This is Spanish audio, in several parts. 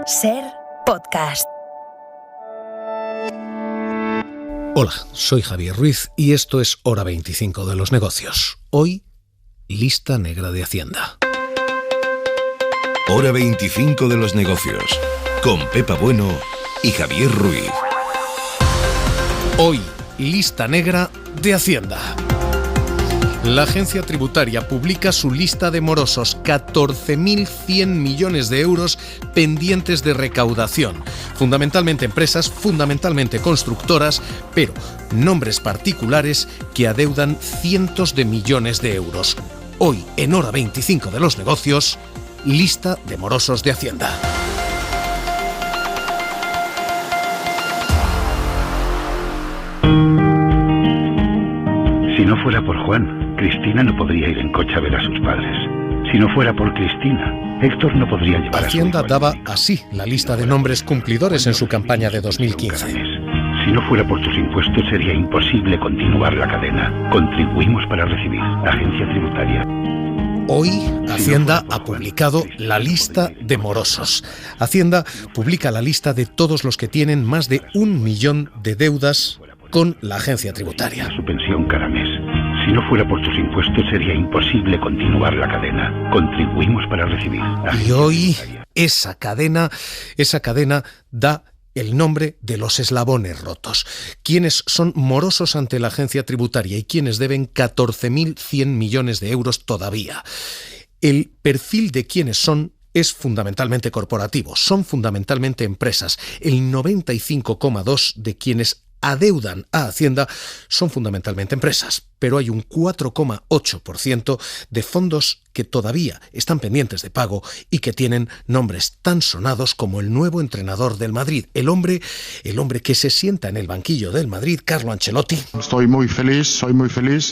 SER Podcast. Hola, soy Javier Ruiz y esto es Hora 25 de los negocios. Hoy, lista negra de Hacienda. Hora 25 de los negocios, con Pepa Bueno y Javier Ruiz. Hoy, lista negra de Hacienda. La agencia tributaria publica su lista de morosos, 14.100 millones de euros pendientes de recaudación. Fundamentalmente empresas, fundamentalmente constructoras, pero nombres particulares que adeudan cientos de millones de euros. Hoy, en Hora 25 de los negocios, lista de morosos de Hacienda. Si no fuera por Juan, Cristina no podría ir en coche a ver a sus padres. Si no fuera por Cristina, Héctor no podría llevar Hacienda a su hijo daba al médico. así la lista de nombres cumplidores en su campaña de 2015. Si no fuera por tus impuestos, sería imposible continuar la cadena. Contribuimos para recibir. Agencia Tributaria. Hoy, Hacienda ha publicado la lista de morosos. Hacienda publica la lista de todos los que tienen más de 1 millón de deudas con la agencia tributaria. Su pensión cada mes. Si no fuera por tus impuestos, sería imposible continuar la cadena. Contribuimos para recibir. Y hoy, esa cadena da el nombre de los eslabones rotos. Quienes son morosos ante la agencia tributaria y quienes deben 14.100 millones de euros todavía. El perfil de quienes son es fundamentalmente corporativo, son fundamentalmente empresas. El 95,2% de quienes adeudan a Hacienda son fundamentalmente empresas, pero hay un 4,8% de fondos que todavía están pendientes de pago y que tienen nombres tan sonados como el nuevo entrenador del Madrid, el hombre que se sienta en el banquillo del Madrid, Carlo Ancelotti. Soy muy feliz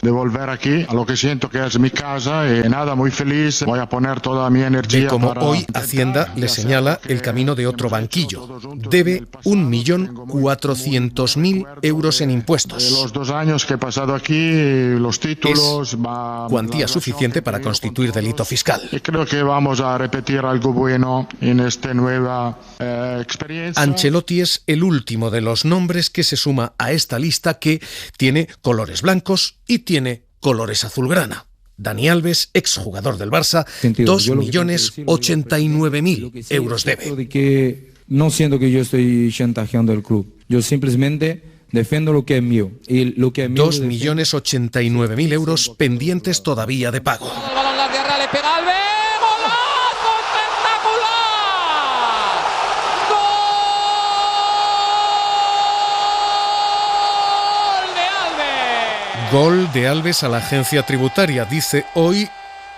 de volver aquí, a lo que siento que es mi casa, y nada, muy feliz, voy a poner toda mi energía. De como para hoy Hacienda le señala el camino de otro banquillo. Debe 1.400.000 euros en impuestos. Los 2 años que he pasado aquí, los títulos... Cuantía suficiente para constituir delito fiscal. Y creo que vamos a repetir algo bueno en esta nueva experiencia. Ancelotti es el último de los nombres que se suma a esta lista que tiene colores blancos y tiene colores azulgrana. Dani Alves, exjugador del Barça, 2.089.000 euros debe. De que no siento que yo estoy chantajeando al club. Yo simplemente defiendo lo que es mío. Y lo que es mío 2.089.000 euros pendientes todavía de pago. El balón larga, le pega Alves. ¡Golazo espectacular! Gol de Alves a la agencia tributaria, dice hoy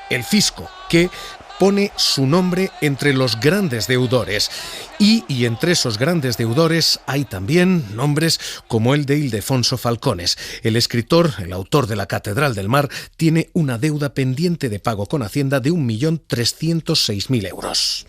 el fisco, que pone su nombre entre los grandes deudores. Y entre esos grandes deudores hay también nombres como el de Ildefonso Falcones. El escritor, el autor de La Catedral del Mar, tiene una deuda pendiente de pago con Hacienda de 1.306.000 euros.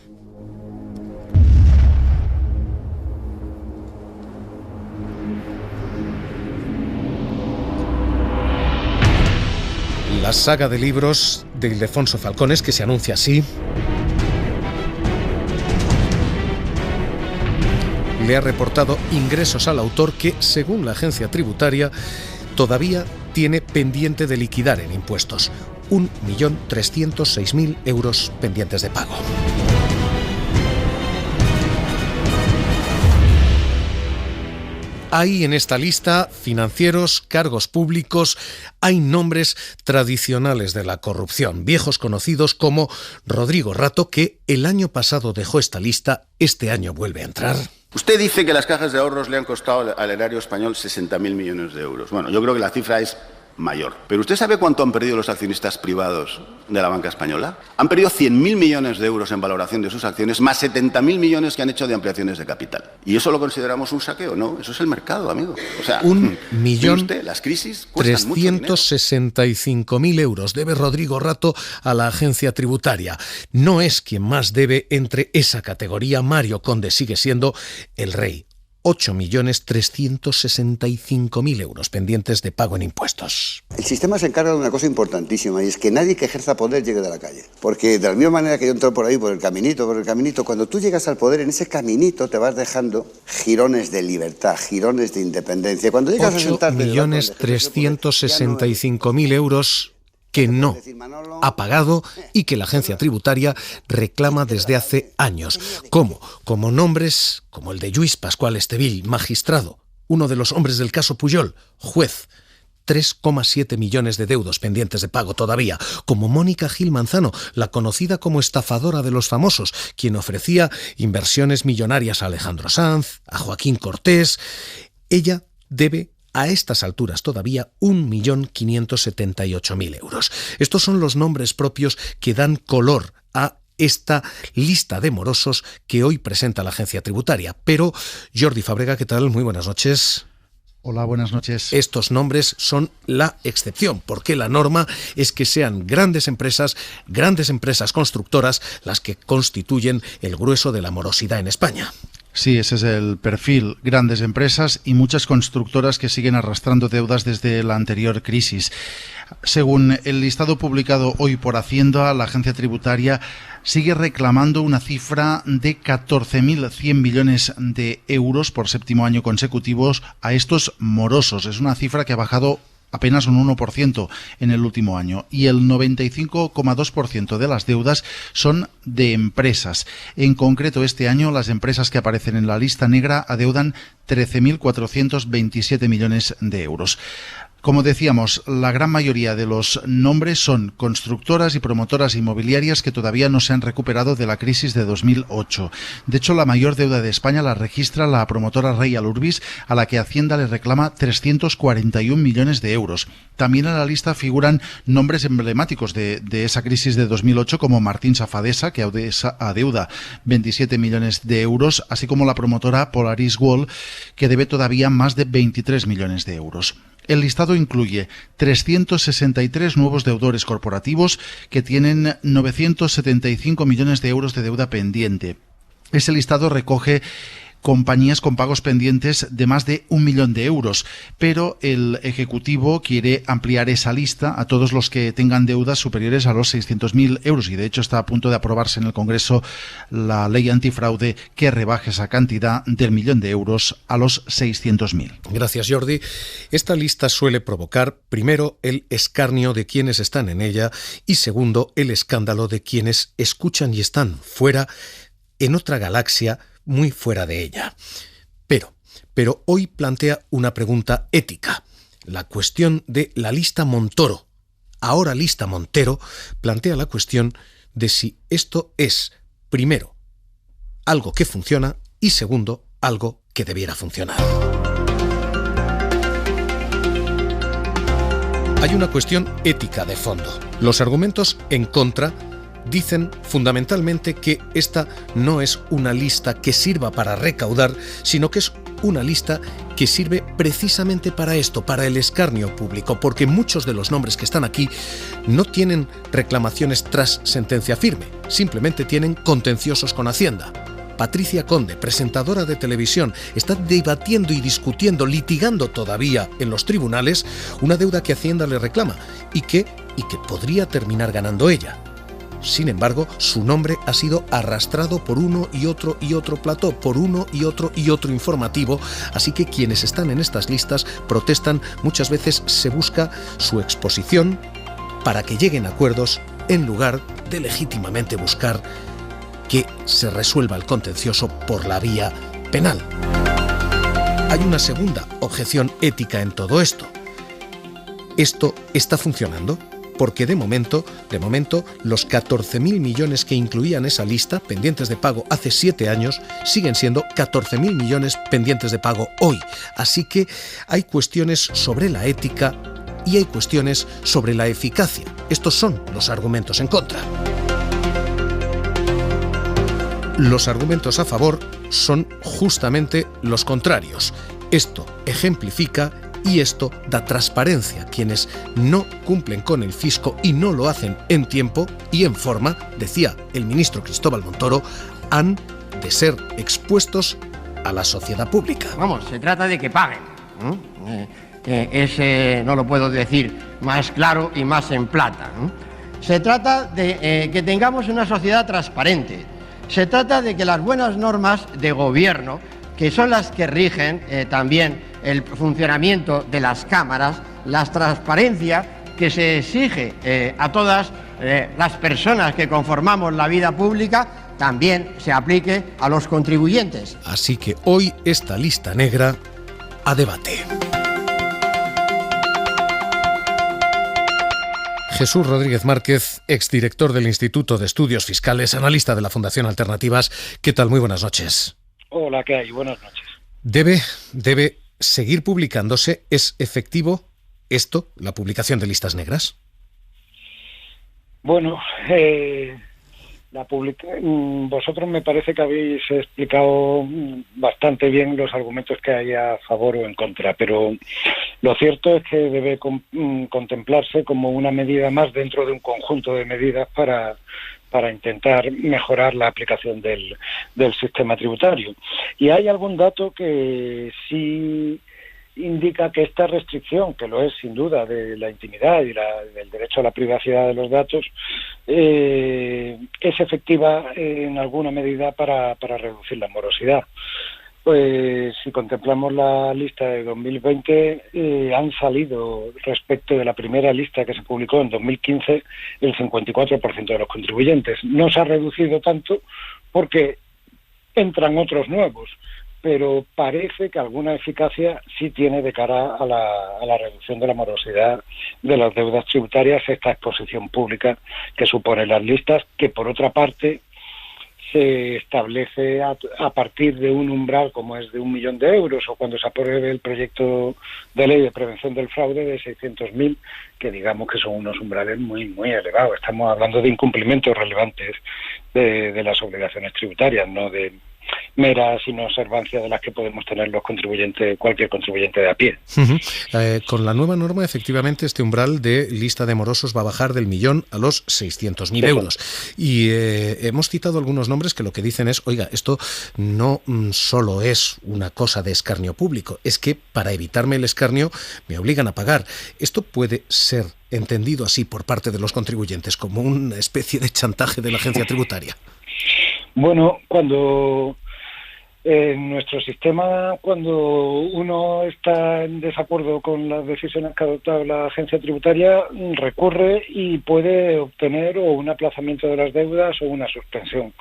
La saga de libros de Ildefonso Falcones, que se anuncia así, le ha reportado ingresos al autor que, según la agencia tributaria, todavía tiene pendiente de liquidar en impuestos. 1.306.000 euros pendientes de pago. Hay en esta lista financieros, cargos públicos, hay nombres tradicionales de la corrupción, viejos conocidos como Rodrigo Rato, que el año pasado dejó esta lista, este año vuelve a entrar. Usted dice que las cajas de ahorros le han costado al erario español 60.000 millones de euros. Bueno, yo creo que la cifra es mayor. ¿Pero usted sabe cuánto han perdido los accionistas privados de la banca española? Han perdido 100.000 millones de euros en valoración de sus acciones, más 70.000 millones que han hecho de ampliaciones de capital. ¿Y eso lo consideramos un saqueo? No, eso es el mercado, amigo. O sea, 1.365.000 euros debe Rodrigo Rato a la agencia tributaria. No es quien más debe entre esa categoría. Mario Conde sigue siendo el rey. 8.365.000 euros pendientes de pago en impuestos. El sistema se encarga de una cosa importantísima y es que nadie que ejerza poder llegue de la calle. Porque de la misma manera que yo entro por ahí, por el caminito, cuando tú llegas al poder, en ese caminito te vas dejando jirones de libertad, jirones de independencia. Cuando llegas a sentarte... 8.365.000 euros que no ha pagado y que la agencia tributaria reclama desde hace años. ¿Cómo? Como nombres como el de Lluís Pascual Estevil, magistrado, uno de los hombres del caso Pujol, juez, 3,7 millones de deudos pendientes de pago todavía, como Mónica Gil Manzano, la conocida como estafadora de los famosos, quien ofrecía inversiones millonarias a Alejandro Sanz, a Joaquín Cortés. Ella debe a estas alturas todavía 1.578.000 euros. Estos son los nombres propios que dan color a esta lista de morosos que hoy presenta la agencia tributaria. Pero, Jordi Fábrega, ¿qué tal? Muy buenas noches. Hola, buenas noches. Estos nombres son la excepción, porque la norma es que sean grandes empresas constructoras, las que constituyen el grueso de la morosidad en España. Sí, ese es el perfil. Grandes empresas y muchas constructoras que siguen arrastrando deudas desde la anterior crisis. Según el listado publicado hoy por Hacienda, la agencia tributaria sigue reclamando una cifra de 14.100 millones de euros por séptimo año consecutivo a estos morosos. Es una cifra que ha bajado apenas un 1% en el último año, y el 95,2% de las deudas son de empresas. En concreto, este año las empresas que aparecen en la lista negra adeudan 13.427 millones de euros. Como decíamos, la gran mayoría de los nombres son constructoras y promotoras inmobiliarias que todavía no se han recuperado de la crisis de 2008. De hecho, la mayor deuda de España la registra la promotora Real Urbis, a la que Hacienda le reclama 341 millones de euros. También en la lista figuran nombres emblemáticos de esa crisis de 2008, como Martín Safadesa, que adeuda 27 millones de euros, así como la promotora Polaris Wall, que debe todavía más de 23 millones de euros. El listado incluye 363 nuevos deudores corporativos que tienen 975 millones de euros de deuda pendiente. Ese listado recoge compañías con pagos pendientes de más de 1 millón de euros, pero el Ejecutivo quiere ampliar esa lista a todos los que tengan deudas superiores a los 600.000 euros y de hecho está a punto de aprobarse en el Congreso la ley antifraude que rebaje esa cantidad del 1 millón de euros a los 600.000. Gracias, Jordi. Esta lista suele provocar, primero, el escarnio de quienes están en ella y, segundo, el escándalo de quienes escuchan y están fuera, en otra galaxia, muy fuera de ella. Pero hoy plantea una pregunta ética. La cuestión de la lista Montoro, ahora lista Montero, plantea la cuestión de si esto es, primero, algo que funciona y, segundo, algo que debiera funcionar. Hay una cuestión ética de fondo. Los argumentos en contra dicen fundamentalmente que esta no es una lista que sirva para recaudar, sino que es una lista que sirve precisamente para esto, para el escarnio público, porque muchos de los nombres que están aquí no tienen reclamaciones tras sentencia firme, simplemente tienen contenciosos con Hacienda. Patricia Conde, presentadora de televisión, está debatiendo y discutiendo, litigando todavía en los tribunales una deuda que Hacienda le reclama y que podría terminar ganando ella. Sin embargo, su nombre ha sido arrastrado por uno y otro plató, por uno y otro informativo, así que quienes están en estas listas protestan. Muchas veces se busca su exposición para que lleguen a acuerdos en lugar de legítimamente buscar que se resuelva el contencioso por la vía penal. Hay una segunda objeción ética en todo esto. ¿Esto está funcionando? Porque de momento, los 14.000 millones que incluían esa lista, pendientes de pago hace 7 años, siguen siendo 14.000 millones pendientes de pago hoy. Así que hay cuestiones sobre la ética y hay cuestiones sobre la eficacia. Estos son los argumentos en contra. Los argumentos a favor son justamente los contrarios. Esto ejemplifica y esto da transparencia. Quienes no cumplen con el fisco y no lo hacen en tiempo y en forma, decía el ministro Cristóbal Montoro, han de ser expuestos a la sociedad pública. Vamos, se trata de que paguen. Ese no lo puedo decir más claro y más en plata. Se trata de que tengamos una sociedad transparente. Se trata de que las buenas normas de gobierno, que son las que rigen también el funcionamiento de las cámaras, la transparencia que se exige a todas las personas que conformamos la vida pública, también se aplique a los contribuyentes. Así que hoy esta lista negra a debate. Jesús Rodríguez Márquez, exdirector del Instituto de Estudios Fiscales, analista de la Fundación Alternativas. ¿Qué tal? Muy buenas noches. Hola, ¿qué hay? Buenas noches. ¿Debe seguir publicándose? ¿Es efectivo esto, la publicación de listas negras? Bueno, vosotros me parece que habéis explicado bastante bien los argumentos que hay a favor o en contra, pero lo cierto es que debe contemplarse como una medida más dentro de un conjunto de medidas para intentar mejorar la aplicación del sistema tributario. Y hay algún dato que sí indica que esta restricción, que lo es sin duda, de la intimidad y del derecho a la privacidad de los datos, es efectiva en alguna medida para reducir la morosidad. Pues si contemplamos la lista de 2020, han salido respecto de la primera lista que se publicó en 2015 el 54% de los contribuyentes. No se ha reducido tanto porque entran otros nuevos, pero parece que alguna eficacia sí tiene de cara a la reducción de la morosidad de las deudas tributarias esta exposición pública que supone las listas, que por otra parte se establece a partir de un umbral como es de 1 millón de euros, o cuando se apruebe el proyecto de ley de prevención del fraude de 600.000, que digamos que son unos umbrales muy, muy elevados. Estamos hablando de incumplimientos relevantes de las obligaciones tributarias, no de meras inobservancias de las que podemos tener los contribuyentes, cualquier contribuyente de a pie. Con la nueva norma, efectivamente, este umbral de lista de morosos va a bajar del 1 millón a los 600.000 euros. Y hemos citado algunos nombres que lo que dicen es, oiga, esto no solo es una cosa de escarnio público, es que para evitarme el escarnio me obligan a pagar. Esto puede ser entendido así por parte de los contribuyentes como una especie de chantaje de la agencia tributaria. Bueno, cuando en nuestro sistema, cuando uno está en desacuerdo con las decisiones que ha adoptado la agencia tributaria, recurre y puede obtener o un aplazamiento de las deudas o una suspensión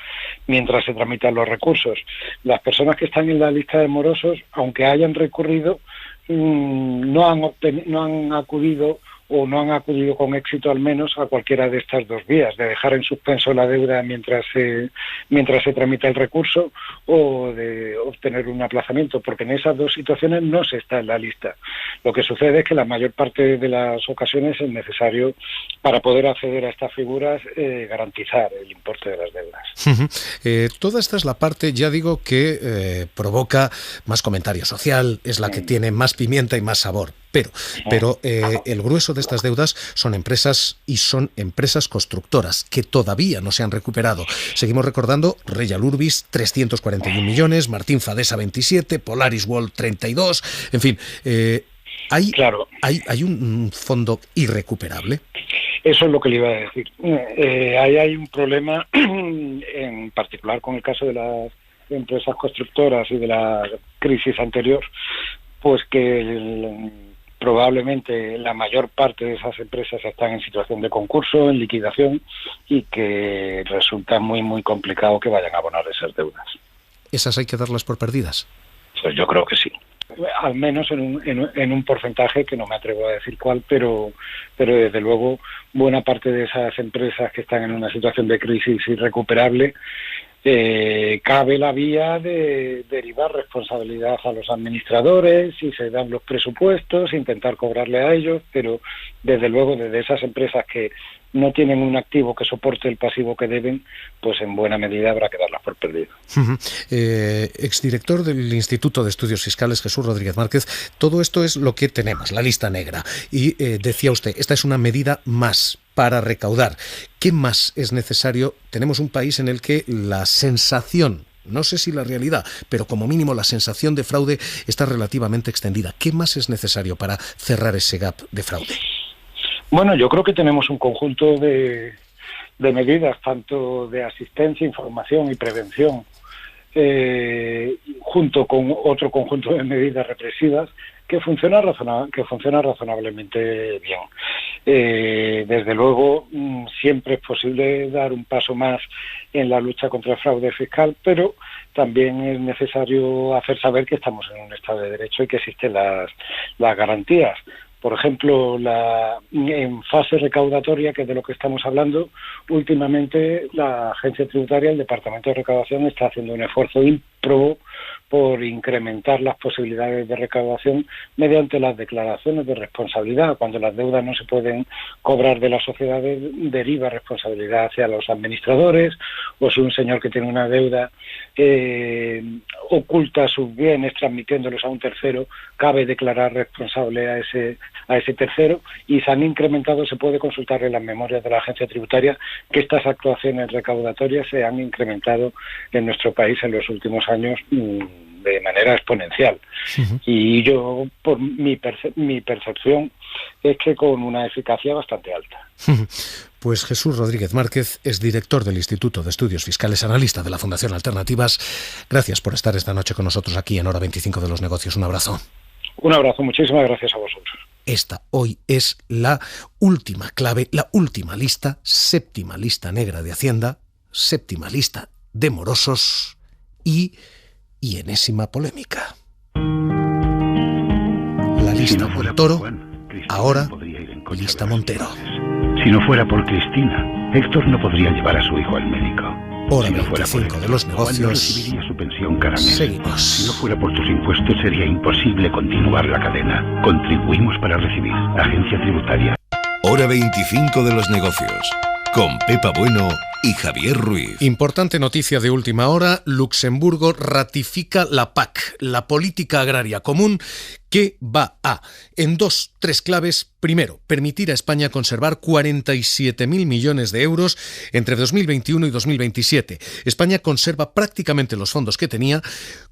mientras se tramitan los recursos. Las personas que están en la lista de morosos, aunque hayan recurrido, no han acudido o no han acudido con éxito al menos a cualquiera de estas dos vías, de dejar en suspenso la deuda mientras se tramita el recurso o de obtener un aplazamiento, porque en esas dos situaciones no se está en la lista. Lo que sucede es que la mayor parte de las ocasiones es necesario, para poder acceder a estas figuras, garantizar el importe de las deudas. Toda esta es la parte, ya digo, que provoca más comentario social, es la que tiene más pimienta y más sabor. Pero el grueso de estas deudas son empresas constructoras que todavía no se han recuperado. Seguimos recordando Real Urbis 341 millones, Martín Fadesa 27, Polaris World 32, en fin, hay un fondo irrecuperable. Eso es lo que le iba a decir. Ahí hay un problema, en particular con el caso de las empresas constructoras y de la crisis anterior, pues que probablemente la mayor parte de esas empresas están en situación de concurso, en liquidación, y que resulta muy, muy complicado que vayan a abonar esas deudas. ¿Esas hay que darlas por perdidas? Pues yo creo que sí. Al menos en un porcentaje que no me atrevo a decir cuál, pero desde luego buena parte de esas empresas que están en una situación de crisis irrecuperable, cabe la vía de derivar responsabilidad a los administradores, si se dan los presupuestos, intentar cobrarle a ellos, pero desde luego desde esas empresas que no tienen un activo que soporte el pasivo que deben, pues en buena medida habrá que darlas por perdidas. Exdirector del Instituto de Estudios Fiscales, Jesús Rodríguez Márquez, todo esto es lo que tenemos, la lista negra. Y decía usted, esta es una medida más para recaudar. ¿Qué más es necesario? Tenemos un país en el que la sensación No sé si la realidad, pero como mínimo la sensación de fraude está relativamente extendida. ¿Qué más es necesario para cerrar ese gap de fraude? Bueno, yo creo que tenemos un conjunto de medidas, tanto de asistencia, información y prevención, junto con otro conjunto de medidas represivas que funciona razonablemente bien. Desde luego, siempre es posible dar un paso más en la lucha contra el fraude fiscal, pero también es necesario hacer saber que estamos en un Estado de Derecho y que existen las garantías. Por ejemplo, en fase recaudatoria, que es de lo que estamos hablando, últimamente la Agencia Tributaria, el Departamento de Recaudación, está haciendo un esfuerzo ímprobo por incrementar las posibilidades de recaudación mediante las declaraciones de responsabilidad. Cuando las deudas no se pueden cobrar de las sociedades, deriva responsabilidad hacia los administradores, o si un señor que tiene una deuda oculta sus bienes transmitiéndolos a un tercero, cabe declarar responsable a ese tercero, y se han incrementado, se puede consultar en las memorias de la Agencia Tributaria, que estas actuaciones recaudatorias se han incrementado en nuestro país en los últimos años de manera exponencial. Uh-huh. Y yo, por mi percepción, es que con una eficacia bastante alta. Uh-huh. Pues Jesús Rodríguez Márquez es director del Instituto de Estudios Fiscales, analista de la Fundación Alternativas. Gracias por estar esta noche con nosotros aquí en Hora 25 de los Negocios. Un abrazo. Un abrazo, muchísimas gracias a vosotros. Esta hoy es la última clave, la última lista, séptima lista negra de Hacienda, séptima lista de morosos y enésima polémica. La lista Montoro, ahora lista Montero. Si no fuera por Cristina, Héctor no podría llevar a su hijo al médico. Hora 25 de los negocios. No recibiría su pensión cada mes. Seguimos. Si no fuera por tus impuestos sería imposible continuar la cadena. Contribuimos para recibir. Agencia Tributaria. Hora 25 de los negocios. Con Pepa Bueno y Javier Ruiz. Importante noticia de última hora. Luxemburgo ratifica la PAC, la Política Agraria Común, que va a, en 3 claves. Primero, permitir a España conservar 47.000 millones de euros entre 2021 y 2027. España conserva prácticamente los fondos que tenía,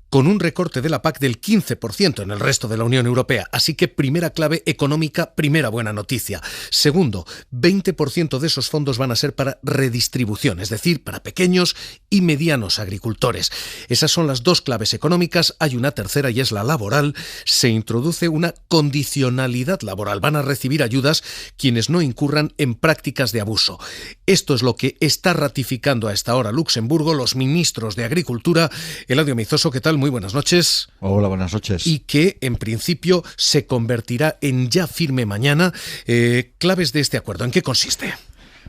con un recorte de la PAC del 15% en el resto de la Unión Europea. Así que primera clave económica, primera buena noticia. Segundo, 20% de esos fondos van a ser para redistribución, es decir, para pequeños y medianos agricultores. Esas son las 2 claves económicas. Hay una tercera y es la laboral. Se introduce una condicionalidad laboral. Van a recibir ayudas quienes no incurran en prácticas de abuso. Esto es lo que está ratificando a esta hora Luxemburgo, los ministros de Agricultura. Eladio Meizoso, ¿qué tal? Muy buenas noches. Hola, buenas noches. Y que en principio se convertirá en ya firme mañana. Claves de este acuerdo, ¿en qué consiste?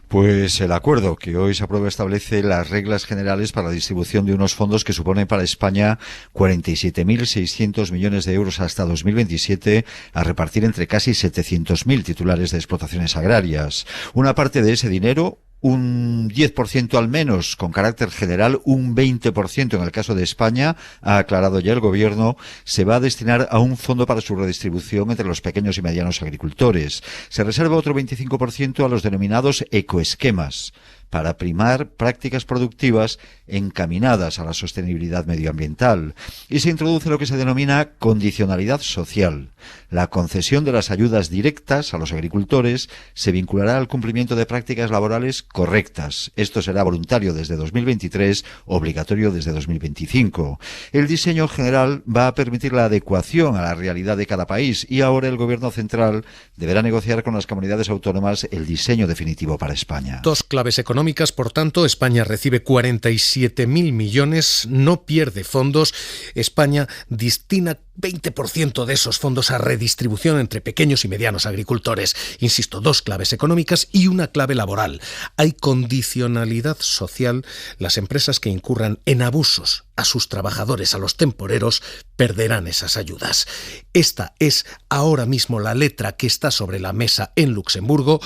Pues el acuerdo que hoy se aprueba establece las reglas generales para la distribución de unos fondos que suponen para España 47.600 millones de euros hasta 2027 a repartir entre casi 700.000 titulares de explotaciones agrarias. Una parte de ese dinero, un 10% al menos con carácter general, un 20% en el caso de España, ha aclarado ya el Gobierno, se va a destinar a un fondo para su redistribución entre los pequeños y medianos agricultores. Se reserva otro 25% a los denominados ecoesquemas, para primar prácticas productivas encaminadas a la sostenibilidad medioambiental. Y se introduce lo que se denomina condicionalidad social. La concesión de las ayudas directas a los agricultores se vinculará al cumplimiento de prácticas laborales correctas. Esto será voluntario desde 2023, obligatorio desde 2025. El diseño general va a permitir la adecuación a la realidad de cada país y ahora el Gobierno central deberá negociar con las comunidades autónomas el diseño definitivo para España. 2 claves económicas, por tanto. España recibe 47.000 millones, no pierde fondos. España destina 20% de esos fondos a redistribución entre pequeños y medianos agricultores. Insisto, 2 claves económicas y una clave laboral. Hay condicionalidad social. Las empresas que incurran en abusos a sus trabajadores, a los temporeros, perderán esas ayudas. Esta es ahora mismo la letra que está sobre la mesa en Luxemburgo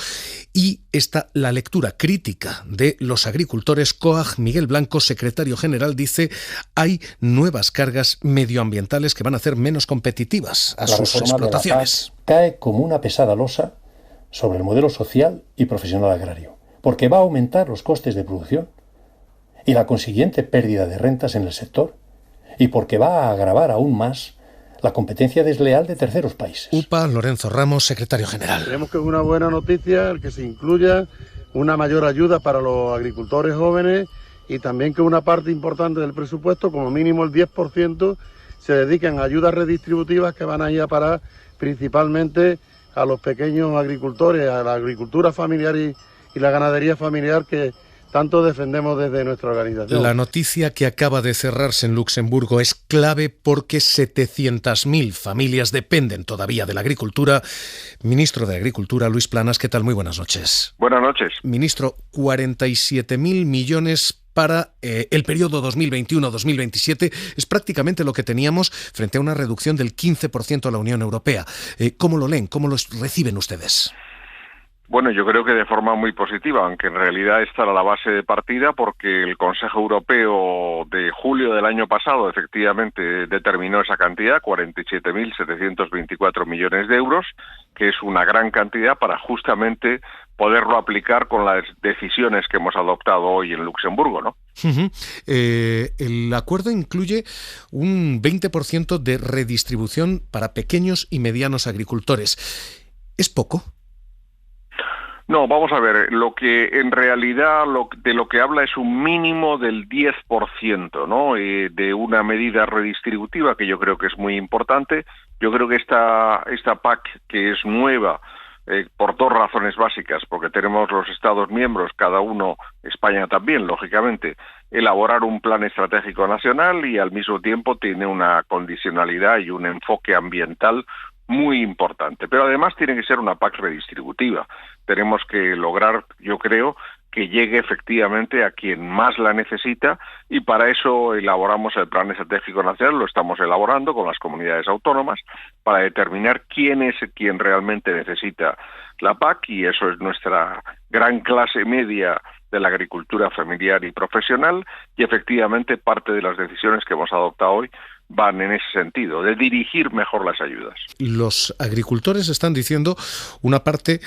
y está la lectura crítica de los agricultores. COAG, Miguel Blanco, secretario general, dice hay nuevas cargas medioambientales que van a hacer menos competitivas a sus explotaciones. Cae como una pesada losa sobre el modelo social y profesional agrario, porque va a aumentar los costes de producción y la consiguiente pérdida de rentas en el sector, y porque va a agravar aún más la competencia desleal de terceros países. UPA, Lorenzo Ramos, secretario general. Creemos que es una buena noticia el que se incluya una mayor ayuda para los agricultores jóvenes y también que una parte importante del presupuesto, como mínimo el 10%, se dediquen a ayudas redistributivas que van a ir a parar principalmente a los pequeños agricultores, a la agricultura familiar y la ganadería familiar que tanto defendemos desde nuestra organización. La noticia que acaba de cerrarse en Luxemburgo es clave porque 700.000 familias dependen todavía de la agricultura. Ministro de Agricultura, Luis Planas, ¿qué tal? Muy buenas noches. Buenas noches. Ministro, 47.000 millones para el periodo 2021-2027 es prácticamente lo que teníamos frente a una reducción del 15% a la Unión Europea. ¿Cómo lo leen? ¿Cómo lo reciben ustedes? Bueno, yo creo que de forma muy positiva, aunque en realidad esta era la base de partida porque el Consejo Europeo de julio del año pasado efectivamente determinó esa cantidad, 47.724 millones de euros, que es una gran cantidad para justamente poderlo aplicar con las decisiones que hemos adoptado hoy en Luxemburgo, ¿no? El acuerdo incluye un 20% de redistribución para pequeños y medianos agricultores. ¿Es poco? No, vamos a ver, lo que en realidad de lo que habla es un mínimo del 10%, ¿no? De una medida redistributiva que yo creo que es muy importante. Yo creo que esta PAC, que es nueva, por dos razones básicas, porque tenemos los Estados miembros, cada uno, España también, lógicamente, elaborar un plan estratégico nacional y al mismo tiempo tiene una condicionalidad y un enfoque ambiental muy importante, pero además tiene que ser una PAC redistributiva. Tenemos que lograr, yo creo, que llegue efectivamente a quien más la necesita y para eso elaboramos el Plan Estratégico Nacional, lo estamos elaborando con las comunidades autónomas para determinar quién es quien realmente necesita la PAC y eso es nuestra gran clase media de la agricultura familiar y profesional y efectivamente parte de las decisiones que hemos adoptado hoy van en ese sentido, de dirigir mejor las ayudas. Los agricultores están diciendo una parte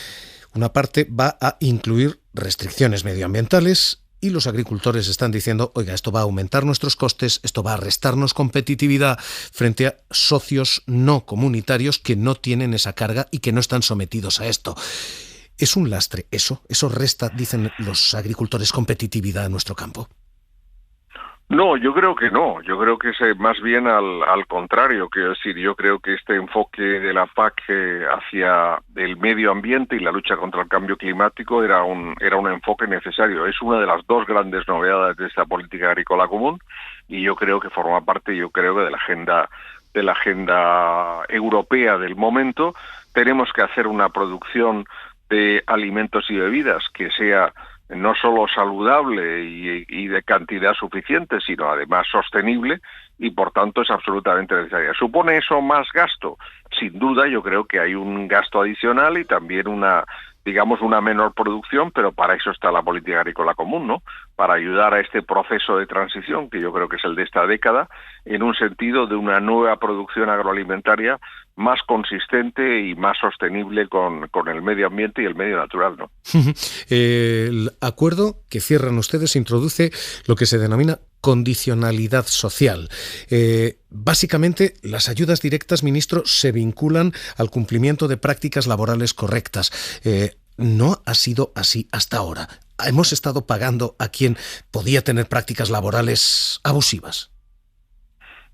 va a incluir restricciones medioambientales y los agricultores están diciendo, oiga, esto va a aumentar nuestros costes, esto va a restarnos competitividad frente a socios no comunitarios que no tienen esa carga y que no están sometidos a esto. ¿Es un lastre eso? ¿Eso resta, dicen los agricultores, competitividad en nuestro campo? No, yo creo que no. Yo creo que es más bien al contrario. Quiero decir, yo creo que este enfoque de la PAC hacia el medio ambiente y la lucha contra el cambio climático era un enfoque necesario. Es una de las dos grandes novedades de esta política agrícola común y yo creo que forma parte, de la agenda europea del momento. Tenemos que hacer una producción de alimentos y bebidas que sea no solo saludable y de cantidad suficiente, sino además sostenible y por tanto es absolutamente necesaria. ¿Supone eso más gasto? Sin duda, yo creo que hay un gasto adicional y también una menor producción, pero para eso está la política agrícola común, ¿no? Para ayudar a este proceso de transición, que yo creo que es el de esta década, en un sentido de una nueva producción agroalimentaria más consistente y más sostenible con el medio ambiente y el medio natural, ¿no? El acuerdo que cierran ustedes introduce lo que se denomina condicionalidad social. Básicamente, las ayudas directas, ministro, se vinculan al cumplimiento de prácticas laborales correctas. No ha sido así hasta ahora. Hemos estado pagando a quien podía tener prácticas laborales abusivas.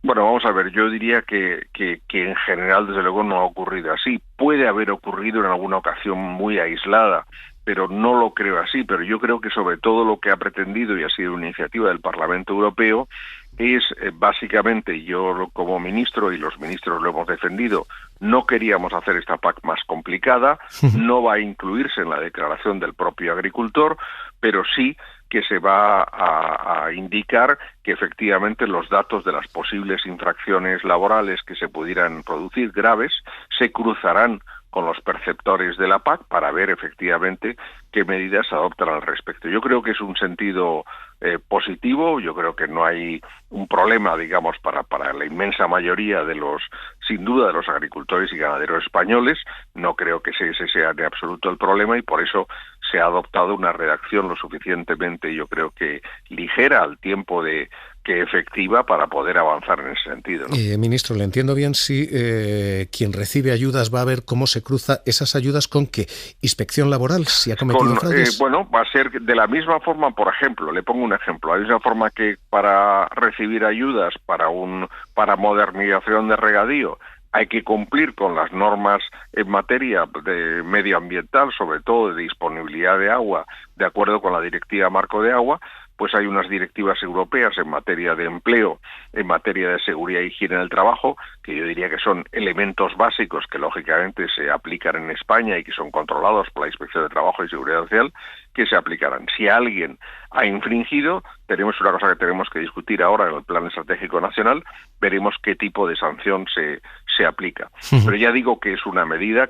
Bueno, vamos a ver, yo diría que en general, desde luego, no ha ocurrido así. Puede haber ocurrido en alguna ocasión muy aislada, pero no lo creo así. Pero yo creo que sobre todo lo que ha pretendido y ha sido una iniciativa del Parlamento Europeo es básicamente, yo como ministro y los ministros lo hemos defendido, no queríamos hacer esta PAC más complicada, no va a incluirse en la declaración del propio agricultor, pero sí que se va a indicar que efectivamente los datos de las posibles infracciones laborales que se pudieran producir graves se cruzarán con los perceptores de la PAC para ver efectivamente qué medidas se adoptan al respecto. Yo creo que es un sentido positivo, yo creo que no hay un problema, digamos, para la inmensa mayoría sin duda, de los agricultores y ganaderos españoles, no creo que ese sea de absoluto el problema y por eso se ha adoptado una redacción lo suficientemente, yo creo que ligera al tiempo que efectiva para poder avanzar en ese sentido, ¿no? Ministro, ¿le entiendo bien si quien recibe ayudas va a ver cómo se cruza esas ayudas con qué? ¿Inspección laboral si ha cometido fraudes? Bueno, va a ser de la misma forma, por ejemplo, le pongo un ejemplo, de la misma forma que para recibir ayudas para modernización de regadío hay que cumplir con las normas en materia de medioambiental, sobre todo de disponibilidad de agua, de acuerdo con la Directiva Marco de Agua, pues hay unas directivas europeas en materia de empleo, en materia de seguridad e higiene del trabajo, que yo diría que son elementos básicos que lógicamente se aplican en España y que son controlados por la Inspección de Trabajo y Seguridad Social, que se aplicarán. Si alguien ha infringido, tenemos una cosa que tenemos que discutir ahora en el Plan Estratégico Nacional, veremos qué tipo de sanción se aplica. Pero ya digo que es una medida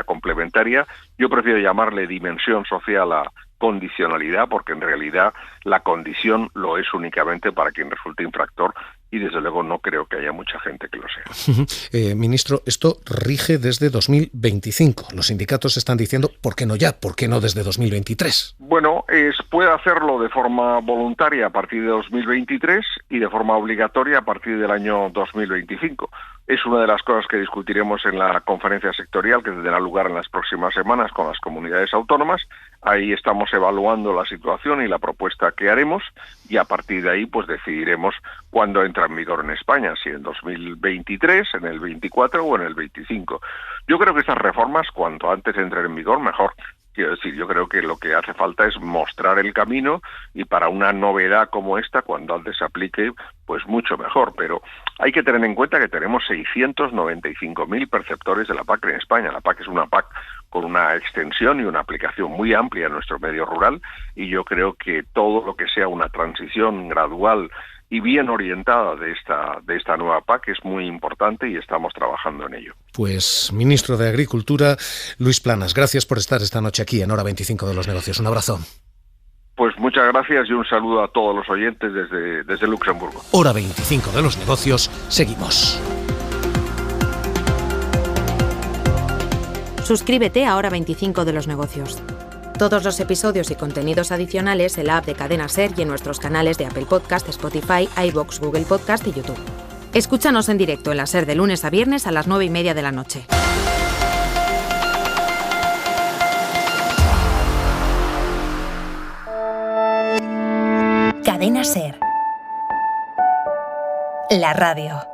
complementaria. Yo prefiero llamarle dimensión social a condicionalidad, porque en realidad la condición lo es únicamente para quien resulte infractor, y desde luego no creo que haya mucha gente que lo sea. Ministro, esto rige desde 2025. Los sindicatos están diciendo, ¿por qué no ya? ¿Por qué no desde 2023? Bueno, puede hacerlo de forma voluntaria a partir de 2023 y de forma obligatoria a partir del año 2025. Es una de las cosas que discutiremos en la conferencia sectorial que tendrá lugar en las próximas semanas con las comunidades autónomas. Ahí estamos evaluando la situación y la propuesta que haremos, y a partir de ahí pues decidiremos cuándo entra en vigor en España, si en 2023, en el 24 o en el 25. Yo creo que estas reformas, cuanto antes entren en vigor, mejor. Quiero decir, yo creo que lo que hace falta es mostrar el camino, y para una novedad como esta, cuando antes se aplique, pues mucho mejor. Pero hay que tener en cuenta que tenemos 695.000 perceptores de la PAC en España. La PAC es una PAC con una extensión y una aplicación muy amplia en nuestro medio rural, y yo creo que todo lo que sea una transición gradual y bien orientada de esta nueva PAC es muy importante, y estamos trabajando en ello. Pues, ministro de Agricultura, Luis Planas, gracias por estar esta noche aquí en Hora 25 de los Negocios. Un abrazo. Pues muchas gracias y un saludo a todos los oyentes desde Luxemburgo. Hora 25 de los Negocios, seguimos. Suscríbete a Hora 25 de los Negocios. Todos los episodios y contenidos adicionales en la app de Cadena SER y en nuestros canales de Apple Podcast, Spotify, iVoox, Google Podcast y YouTube. Escúchanos en directo en la SER de lunes a viernes a las 9:30 de la noche. Cadena SER. La radio.